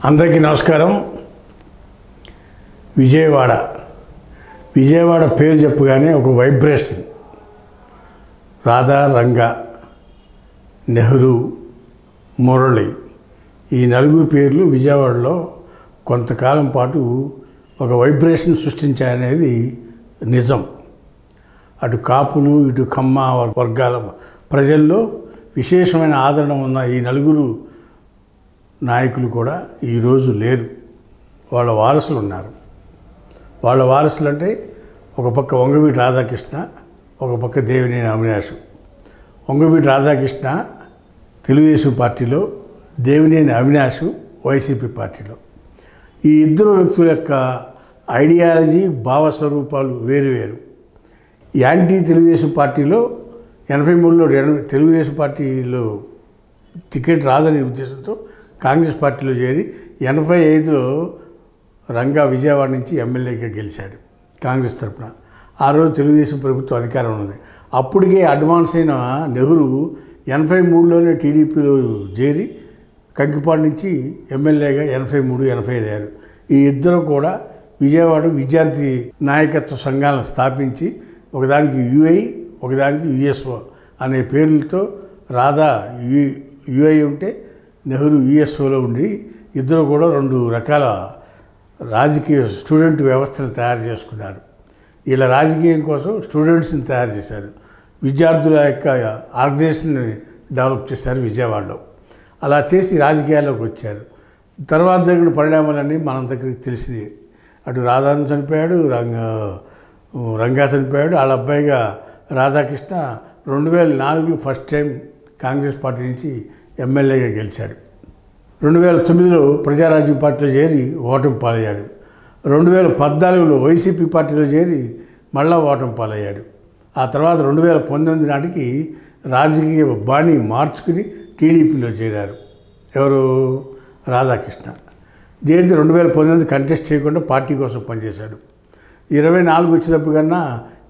అందరికీ నమస్కారం. విజయవాడ పేరు చెప్పగానే ఒక వైబ్రేషన్. రాధా, రంగా, నెహ్రూ, మురళి ఈ నలుగురు పేర్లు విజయవాడలో కొంతకాలం పాటు ఒక వైబ్రేషన్ సృష్టించాయనేది నిజం. అటు కాపులు ఇటు కమ్మ వర్గాల ప్రజల్లో విశేషమైన ఆదరణ ఉన్న ఈ నలుగురు నాయకులు కూడా ఈరోజు లేరు. వాళ్ళ వారసులు ఉన్నారు. వాళ్ళ వారసులు అంటే ఒక పక్క వంగవీటి రాధాకృష్ణ, ఒక పక్క దేవినేని అవినాష్. వంగవీటి రాధాకృష్ణ తెలుగుదేశం పార్టీలో, దేవినేని అవినాష్ వైసీపీ పార్టీలో. ఈ ఇద్దరు వ్యక్తుల యొక్క ఐడియాలజీ, భావస్వరూపాలు వేరువేరు. యాంటీ తెలుగుదేశం పార్టీలో 83లో తెలుగుదేశం పార్టీలో టికెట్ రాదని ఉద్దేశంతో కాంగ్రెస్ పార్టీలో చేరి 85లో రంగా విజయవాడ నుంచి ఎమ్మెల్యేగా గెలిచాడు కాంగ్రెస్ తరఫున. ఆ రోజు తెలుగుదేశం ప్రభుత్వం అధికారంలో ఉంది. అప్పటికే అడ్వాన్స్ అయిన నెహ్రూ 83లోనే టీడీపీలో చేరి కంకిపాడు నుంచి ఎమ్మెల్యేగా 83, 85 అయ్యారు. ఈ ఇద్దరు కూడా విజయవాడ విద్యార్థి నాయకత్వ సంఘాలను స్థాపించి ఒకదానికి యుఐ, ఒకదానికి యుఎస్ఓ అనే పేర్లతో రాధా యుఐ ఉంటే నెహ్రూ యుఎస్ఓలో ఉండి ఇద్దరు కూడా 2 రకాల రాజకీయ స్టూడెంట్ వ్యవస్థను తయారు చేసుకున్నారు. ఇలా రాజకీయం కోసం స్టూడెంట్స్ని తయారు చేశారు. విద్యార్థుల యొక్క ఆర్గనైజేషన్ని డెవలప్ చేశారు విజయవాడలో. అలా చేసి రాజకీయాల్లోకి వచ్చారు. తర్వాత జరిగిన పరిణామాలన్నీ మనందరికీ తెలిసినవి. అటు రాధాను చనిపోయాడు, రంగా చనిపోయాడు. వాళ్ళ అబ్బాయిగా రాధాకృష్ణ 2004లో ఫస్ట్ టైం కాంగ్రెస్ పార్టీ నుంచి ఎమ్మెల్యేగా గెలిచాడు. 2009లో ప్రజారాజ్యం పార్టీలో చేరి ఓటమి పాలయ్యాడు. 2014లో వైసీపీ పార్టీలో చేరి మళ్ళా ఓటమి పాలయ్యాడు. ఆ తర్వాత 2019 నాటికి రాజకీయ బాణి మార్చుకుని టీడీపీలో చేరారు. ఎవరు? రాధాకృష్ణ. చేరితే 2019 కంటెస్ట్ చేయకుండా పార్టీ కోసం పనిచేశాడు. 24 వచ్చేటప్పుడు కన్నా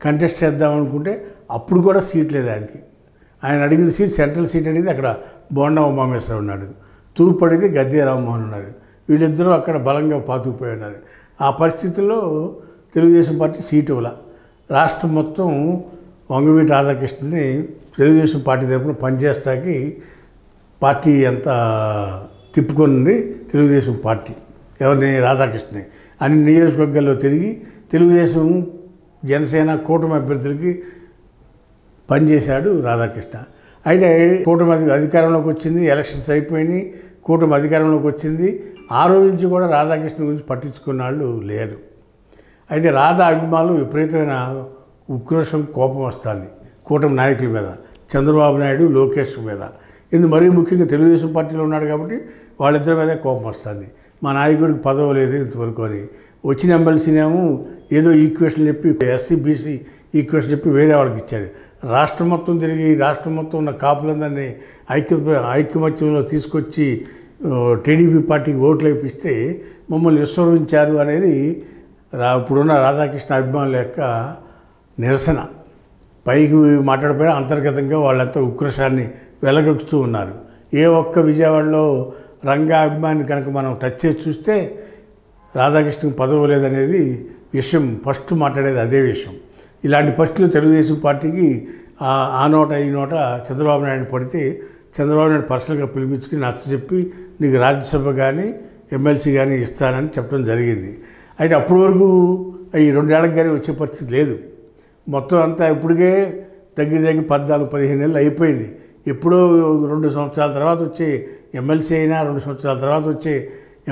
కంటెస్ట్ చేద్దామనుకుంటే అప్పుడు కూడా సీట్ లేదు ఆయనకి. ఆయన అడిగిన సీట్ సెంట్రల్ సీట్ అనేది అక్కడ బోండా ఉమామేశ్వరరావు ఉన్నాడు, తూర్పు అడిగితే గద్దె రామ్మోహన్ ఉన్నారు. వీళ్ళిద్దరూ అక్కడ బలంగా పాతుకుపోయి ఉన్నారు. ఆ పరిస్థితుల్లో తెలుగుదేశం పార్టీ సీటు ఇవ్వాల. రాష్ట్రం మొత్తం వంగవీటి రాధాకృష్ణని తెలుగుదేశం పార్టీ తరఫున పనిచేస్తాకి పార్టీ ఎంత తిప్పుకొనింది తెలుగుదేశం పార్టీ. ఎవరిని? రాధాకృష్ణని. అన్ని నియోజకవర్గాల్లో తిరిగి తెలుగుదేశం, జనసేన కూటమి అభ్యర్థులకి పనిచేశాడు రాధాకృష్ణ. అయితే కూటమి అధికారంలోకి వచ్చింది, ఎలక్షన్స్ అయిపోయినాయి, కూటమి అధికారంలోకి వచ్చింది. ఆ రోజు నుంచి కూడా రాధాకృష్ణ గురించి పట్టించుకున్న వాళ్ళు లేరు. అయితే రాధా అభిమానులు విపరీతమైన ఉక్రోషం, కోపం వస్తుంది కూటమి నాయకుల మీద, చంద్రబాబు నాయుడు, లోకేష్ మీద. మరీ ముఖ్యంగా తెలుగుదేశం పార్టీలో ఉన్నాడు కాబట్టి వాళ్ళిద్దరి మీదే కోపం వస్తుంది. మా నాయకుడికి పదవి లేదు ఇంతవరకు అని. వచ్చిన ఎమ్మెల్సీనేమో ఏదో ఈక్వేషన్ చెప్పి, ఎస్సీ బీసీ ఈక్వేషన్ చెప్పి వేరే వాళ్ళకి ఇచ్చారు. రాష్ట్రం మొత్తం తిరిగి రాష్ట్రం మొత్తం ఉన్న కాపులందరినీ ఐక్యమత్యంలో తీసుకొచ్చి టీడీపీ పార్టీకి ఓట్లు వేపిస్తే మమ్మల్ని విస్మరించారు అనేది ఇప్పుడున్న రాధాకృష్ణ అభిమానుల యొక్క నిరసన. పైకి మాట్లాడిపోయినా అంతర్గతంగా వాళ్ళంతా ఉక్రోషాన్ని వెలగొక్కుతూ ఉన్నారు. ఏ ఒక్క విజయవాడలో రంగా అభిమాని కనుక మనం టచ్ చేసి చూస్తే రాధాకృష్ణకి పదవి లేదనేది విషయం ఫస్ట్ మాట్లాడేది అదే విషయం. ఇలాంటి పరిస్థితులు తెలుగుదేశం పార్టీకి ఆ నోట ఈ నోట చంద్రబాబు నాయుడు పడితే చంద్రబాబు నాయుడు పర్సనల్గా పిలిపించుకుని నచ్చచెప్పి నీకు రాజ్యసభ కానీ ఎమ్మెల్సీ కానీ ఇస్తానని చెప్పడం జరిగింది. అయితే అప్పటి వరకు ఈ 2 ఏళ్ళకి కానీ వచ్చే పరిస్థితి లేదు. మొత్తం అంతా ఇప్పటికే దగ్గర 14-15 నెలలు అయిపోయింది. ఎప్పుడో 2 సంవత్సరాల తర్వాత వచ్చే ఎమ్మెల్సీ అయినా, 2 సంవత్సరాల తర్వాత వచ్చే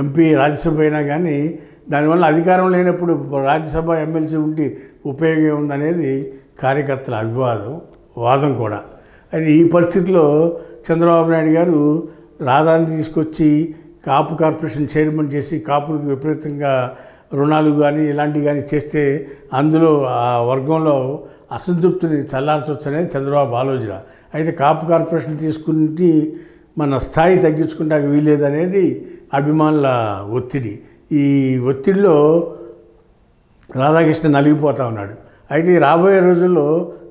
ఎంపీ, రాజ్యసభ అయినా కానీ దానివల్ల అధికారం లేనప్పుడు రాజ్యసభ, ఎమ్మెల్సీ ఉండి ఉపయోగం ఉందనేది కార్యకర్తల వాదం కూడా. అయితే ఈ పరిస్థితిలో చంద్రబాబు నాయుడు గారు రాధాని తీసుకొచ్చి కాపు కార్పొరేషన్ చైర్మన్ చేసి కాపులకు విపరీతంగా రుణాలు కానీ ఇలాంటివి కానీ చేస్తే అందులో ఆ వర్గంలో అసంతృప్తిని చల్లార్చవచ్చు అనేది చంద్రబాబు ఆలోచన. అయితే కాపు కార్పొరేషన్ తీసుకుని మన స్థాయి తగ్గించుకుంటానికి వీలేదనేది అభిమానుల ఒత్తిడి. ఈ ఒత్తిడిలో రాధాకృష్ణ నలిగిపోతూ ఉన్నాడు. అయితే రాబోయే రోజుల్లో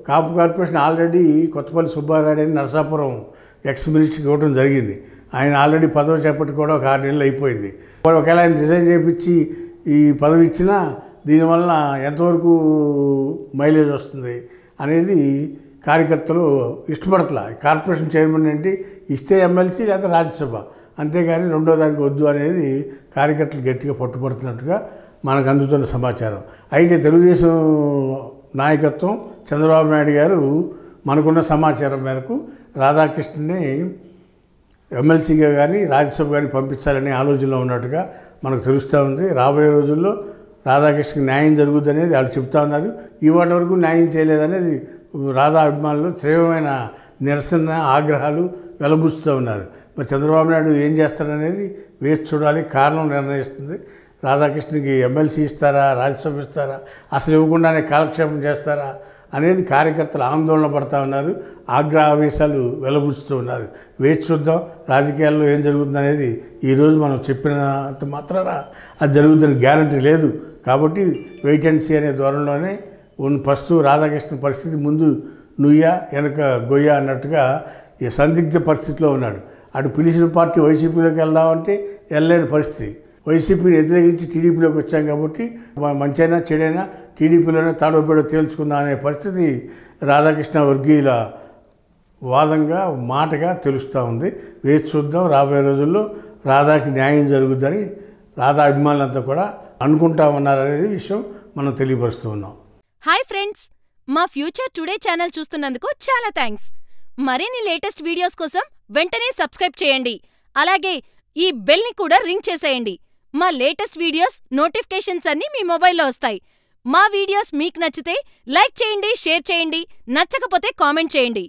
కాపు కార్పొరేషన్ ఆల్రెడీ కొత్తపల్లి సుబ్బారాయుడు అని నరసాపురం ఎక్స్ మినిస్టర్కి ఇవ్వడం జరిగింది. ఆయన ఆల్రెడీ పదవి చేపట్టుకోవడం ఒక 6 నెలలు అయిపోయింది. ఒకవేళ ఆయన రిజైన్ చేయించి ఈ పదవి ఇచ్చినా దీనివల్ల ఎంతవరకు మైలేజ్ వస్తుంది అనేది కార్యకర్తలు ఇష్టపడట్లా. కార్పొరేషన్ చైర్మన్ ఏంటి, ఇస్తే ఎమ్మెల్సీ లేదా రాజ్యసభ, అంతేగాని రెండో దానికి వద్దు అనేది కార్యకర్తలు గట్టిగా పట్టుబడుతున్నట్టుగా మనకు అందుతున్న సమాచారం. అయితే తెలుగుదేశం నాయకత్వం చంద్రబాబు నాయుడు గారు మనకున్న సమాచారం మేరకు రాధాకృష్ణని ఎమ్మెల్సీగా కానీ రాజ్యసభ కానీ పంపించాలనే ఆలోచనలో ఉన్నట్టుగా మనకు తెలుస్తూ ఉంది. రాబోయే రోజుల్లో రాధాకృష్ణకి న్యాయం జరుగుద్ది అనేది వాళ్ళు చెప్తా ఉన్నారు. ఇవాటి వరకు న్యాయం చేయలేదనేది రాధా అభిమానులు తీవ్రమైన నిరసన ఆగ్రహాలు వెలబుచ్చుతూ ఉన్నారు. మరి చంద్రబాబు నాయుడు ఏం చేస్తాడనేది వేచి చూడాలి. కారణం నిర్ణయిస్తుంది. రాధాకృష్ణకి ఎమ్మెల్సీ ఇస్తారా, రాజ్యసభ ఇస్తారా, అసలు ఇవ్వకుండానే కాలక్షేపం చేస్తారా అనేది కార్యకర్తలు ఆందోళన పడుతూ ఉన్నారు. ఆవేశాలు వెలబుచ్చుతూ ఉన్నారు. వేచి చూద్దాం రాజకీయాల్లో ఏం జరుగుతుందనేది. ఈరోజు మనం చెప్పినంత మాత్రాన అది జరుగుతుందని గ్యారంటీ లేదు. కాబట్టి వెయిట్ అండ్ సీ అనే ధోరణిలోనే ఫస్ట్ రాధాకృష్ణ పరిస్థితి ముందు నుయ్య వెనక గొయ్య అన్నట్టుగా ఈ సందిగ్ధ పరిస్థితిలో ఉన్నాడు. అటు పిలిచిన పార్టీ వైసీపీలోకి వెళ్దామంటే వెళ్ళలేని పరిస్థితి. వైసీపీని వ్యతిరేకించి టీడీపీలోకి వచ్చాం కాబట్టి మంచైనా చెడైనా టీడీపీలోనే తాడోపేడో తేల్చుకుందాం అనే పరిస్థితి రాధాకృష్ణ వర్గీయుల వాదంగా మాటగా తెలుస్తూ ఉంది. వేచి చూద్దాం. రాబోయే రోజుల్లో రాధాకి న్యాయం జరుగుద్దని రాధా అభిమానులంతా కూడా అనుకుంటా ఉన్నారనేది విషయం మనం తెలియపరుస్తూ ఉన్నాం. హాయ్ ఫ్రెండ్స్, మా ఫ్యూచర్ టుడే ఛానల్ చూస్తున్నందుకు చాలా థ్యాంక్స్. మరిన్ని లేటెస్ట్ వీడియోస్ కోసం వెంటనే సబ్స్క్రైబ్ చేయండి. అలాగే ఈ బెల్ని కూడా రింగ్ చేసేయండి. మా లేటెస్ట్ వీడియోస్ నోటిఫికేషన్స్ అన్నీ మీ మొబైల్లో వస్తాయి. మా వీడియోస్ మీకు నచ్చితే లైక్ చేయండి, షేర్ చేయండి, నచ్చకపోతే కామెంట్ చేయండి.